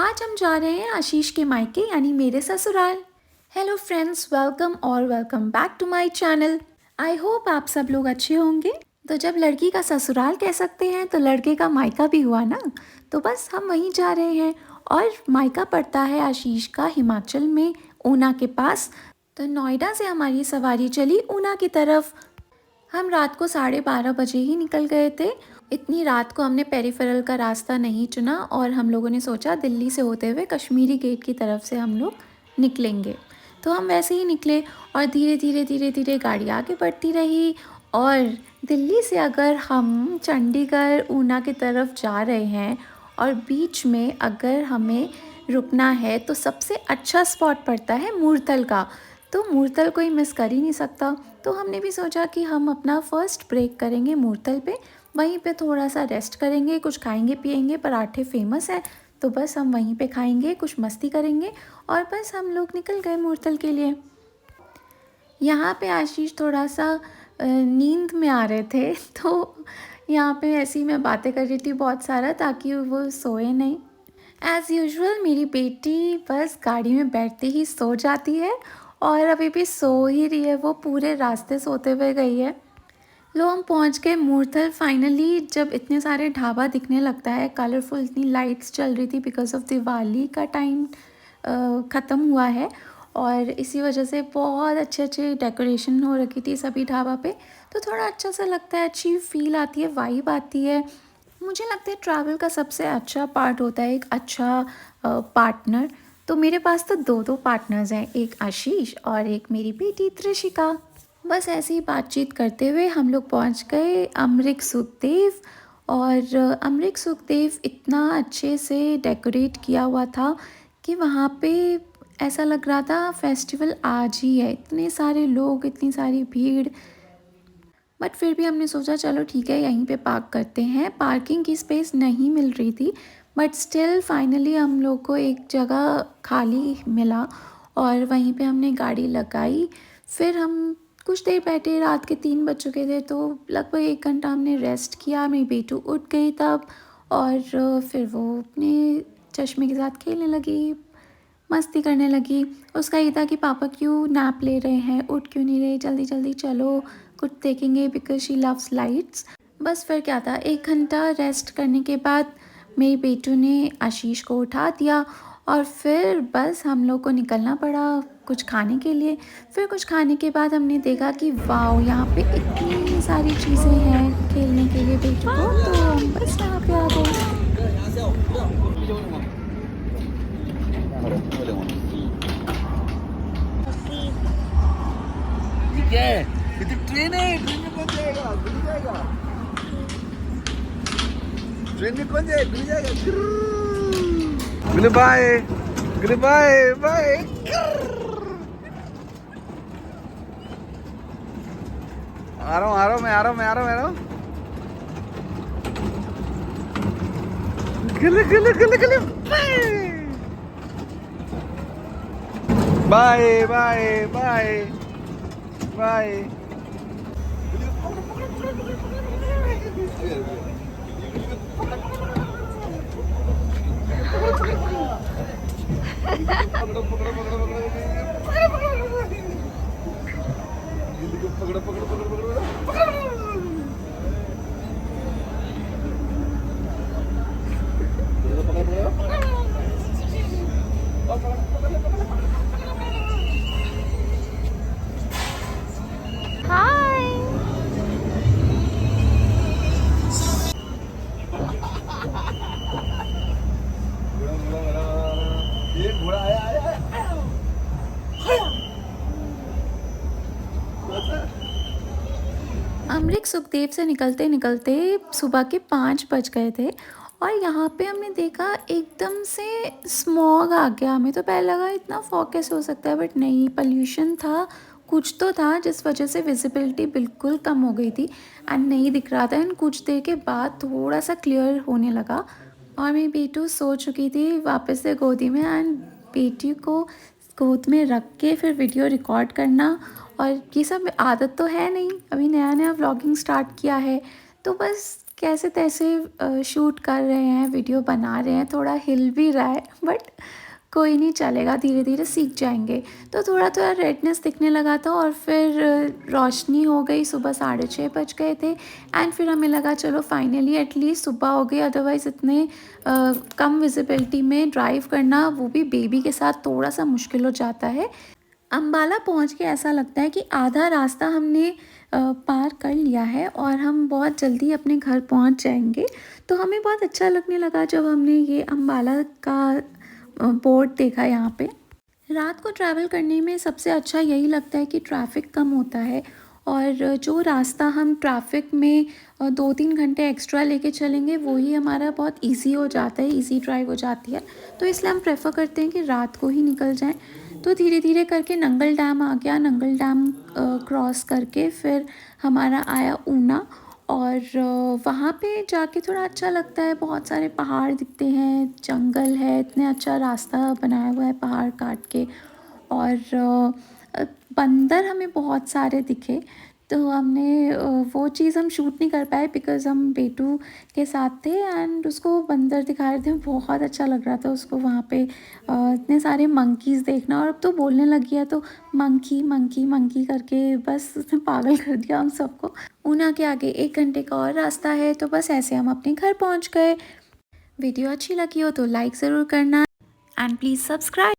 आज हम जा रहे हैं आशीष के मायके यानी मेरे ससुराल। Hello friends, welcome back to my channel. I hope आप सब लोग अच्छे होंगे। तो जब लड़की का ससुराल कह सकते हैं तो लड़के का मायका भी हुआ ना। तो बस हम वहीं जा रहे हैं और मायका पड़ता है आशीष का हिमाचल में, ऊना के पास। तो नोएडा से हमारी सवारी चली ऊना की तरफ। हम रात को 12:30 बजे ही निकल गए थे। इतनी रात को हमने पेरिफेरल का रास्ता नहीं चुना और हम लोगों ने सोचा दिल्ली से होते हुए कश्मीरी गेट की तरफ से हम लोग निकलेंगे। तो हम वैसे ही निकले और धीरे धीरे गाड़ी आगे बढ़ती रही। और दिल्ली से अगर हम चंडीगढ़ ऊना की तरफ जा रहे हैं और बीच में अगर हमें रुकना है तो सबसे अच्छा स्पॉट पड़ता है मूरथल का। तो मूरथल कोई मिस कर ही नहीं सकता। तो हमने भी सोचा कि हम अपना फ़र्स्ट ब्रेक करेंगे मूरथल पे। वहीं पे थोड़ा सा रेस्ट करेंगे, कुछ खाएंगे पिएंगे, पराठे फेमस है तो बस हम वहीं पे खाएंगे, कुछ मस्ती करेंगे और बस हम लोग निकल गए मूरथल के लिए। यहाँ पे आशीष थोड़ा सा नींद में आ रहे थे तो यहाँ पे ऐसी ही मैं बातें कर रही थी बहुत सारा ताकि वो सोए नहीं। एज़ यूजुअल मेरी बेटी बस गाड़ी में बैठते ही सो जाती है और अभी भी सो ही रही है, वो पूरे रास्ते सोते हुए गई है। लो हम पहुंच गए मूरथल फाइनली। जब इतने सारे ढाबा दिखने लगता है, कलरफुल इतनी लाइट्स चल रही थी बिकॉज़ ऑफ दिवाली का टाइम ख़त्म हुआ है और इसी वजह से बहुत अच्छे अच्छे डेकोरेशन हो रखी थी सभी ढाबा पे। तो थोड़ा अच्छा सा लगता है, अच्छी फील आती है, वाइब आती है। मुझे लगता है ट्रैवल का सबसे अच्छा पार्ट होता है एक अच्छा पार्टनर। तो मेरे पास तो दो दो पार्टनर्स हैं, एक आशीष और एक मेरी बेटी त्रिशिका। बस ऐसे ही बातचीत करते हुए हम लोग पहुंच गए अमरीक सुखदेव। और अमरीक सुखदेव इतना अच्छे से डेकोरेट किया हुआ था कि वहाँ पे ऐसा लग रहा था फेस्टिवल आज ही है, इतने सारे लोग, इतनी सारी भीड़। बट फिर भी हमने सोचा चलो ठीक है यहीं पे पार्क करते हैं। पार्किंग की स्पेस नहीं मिल रही थी बट स्टिल फाइनली हम लोग को एक जगह खाली मिला और वहीं पे हमने गाड़ी लगाई। फिर हम कुछ देर बैठे, रात के 3 बज चुके थे तो लगभग 1 घंटा हमने रेस्ट किया। मेरी बेटू उठ गई तब और फिर वो अपने चश्मे के साथ खेलने लगी, मस्ती करने लगी। उसका ये था कि पापा क्यों नैप ले रहे हैं, उठ क्यों नहीं रहे, जल्दी जल्दी चलो कुछ देखेंगे बिकॉज शी लव्स लाइट्स। बस फिर क्या था, 1 घंटा रेस्ट करने के बाद मेरी बेटू ने आशीष को उठा दिया और फिर बस हम लोग को निकलना पड़ा कुछ खाने के लिए। फिर कुछ खाने के बाद हमने देखा कि वाओ यहाँ पे इतनी सारी चीज़ें हैं खेलने के लिए बेटू को, तो हम बस यहाँ पे आ गए। क्या है? ये तो ट्रेन है, ट्रेन में कौन जाएगा? दिल्ली जाएगा। ट्रेन में कौन जाएगा? दिल्ली जाएगा। Good bye, good bye, bye. आ रहा हूँ, आ रहा हूँ, मैं आ रहा हूँ, मैं आ रहा हूँ, मैं आ रहा हूँ। गले गले गले गले बाय बाय बाय बाय। पकड़ो पकड़ो पकड़ो पकड़ो पकड़ो पकड़ो पकड़ो हाय। ये घोड़ा आया आया अमरीक सुखदेव से निकलते निकलते सुबह के 5 बज गए थे और यहाँ पे हमने देखा एकदम से स्मॉग आ गया। हमें तो पहले लगा इतना फॉग कैसे हो सकता है, बट नहीं, पॉल्यूशन था, कुछ तो था जिस वजह से विजिबिलिटी बिल्कुल कम हो गई थी एंड नहीं दिख रहा था। एंड कुछ देर के बाद थोड़ा सा क्लियर होने लगा और मेरी बेटू सो चुकी थी वापस से गोदी में। एंड बेटी को गोद में रख के फिर वीडियो रिकॉर्ड करना और ये सब आदत तो है नहीं, अभी नया नया व्लॉगिंग स्टार्ट किया है तो बस कैसे तैसे शूट कर रहे हैं, वीडियो बना रहे हैं, थोड़ा हिल भी रहा है बट कोई नहीं, चलेगा, धीरे धीरे सीख जाएंगे। तो थोड़ा थोड़ा रेडनेस दिखने लगा था और फिर रोशनी हो गई, सुबह 6:30 बज गए थे एंड फिर हमें लगा चलो फाइनली एटलीस्ट सुबह हो गई, अदरवाइज़ इतने कम विजिबिलिटी में ड्राइव करना, वो भी बेबी के साथ, थोड़ा सा मुश्किल हो जाता है। अम्बाला पहुंच के ऐसा लगता है कि आधा रास्ता हमने पार कर लिया है और हम बहुत जल्दी अपने घर पहुंच जाएंगे। तो हमें बहुत अच्छा लगने लगा जब हमने ये अम्बाला का बोर्ड देखा यहाँ पे। रात को ट्रैवल करने में सबसे अच्छा यही लगता है कि ट्रैफ़िक कम होता है और जो रास्ता हम ट्रैफ़िक में 2-3 घंटे एक्स्ट्रा लेके चलेंगे वही हमारा बहुत इजी हो जाता है, इजी ड्राइव हो जाती है। तो इसलिए हम प्रेफर करते हैं कि रात को ही निकल जाएं। तो धीरे धीरे करके नंगल डैम आ गया, नंगल डैम क्रॉस करके फिर हमारा आया ऊना और वहाँ पे जाके थोड़ा अच्छा लगता है, बहुत सारे पहाड़ दिखते हैं, जंगल है, इतने अच्छा रास्ता बनाया हुआ है पहाड़ काट के और बंदर हमें बहुत सारे दिखे। तो हमने वो चीज़ हम शूट नहीं कर पाए बिकॉज़ हम बेटू के साथ थे एंड उसको बंदर दिखा रहे थे, बहुत अच्छा लग रहा था उसको वहाँ पे इतने सारे मंकीज़ देखना। और अब तो बोलने लगी है तो मंकी मंकी मंकी करके बस उसने पागल कर दिया हम सबको। ऊना के आगे 1 घंटे का और रास्ता है, तो बस ऐसे हम अपने घर पहुँच गए। वीडियो अच्छी लगी हो तो लाइक ज़रूर करना एंड प्लीज़ सब्सक्राइब।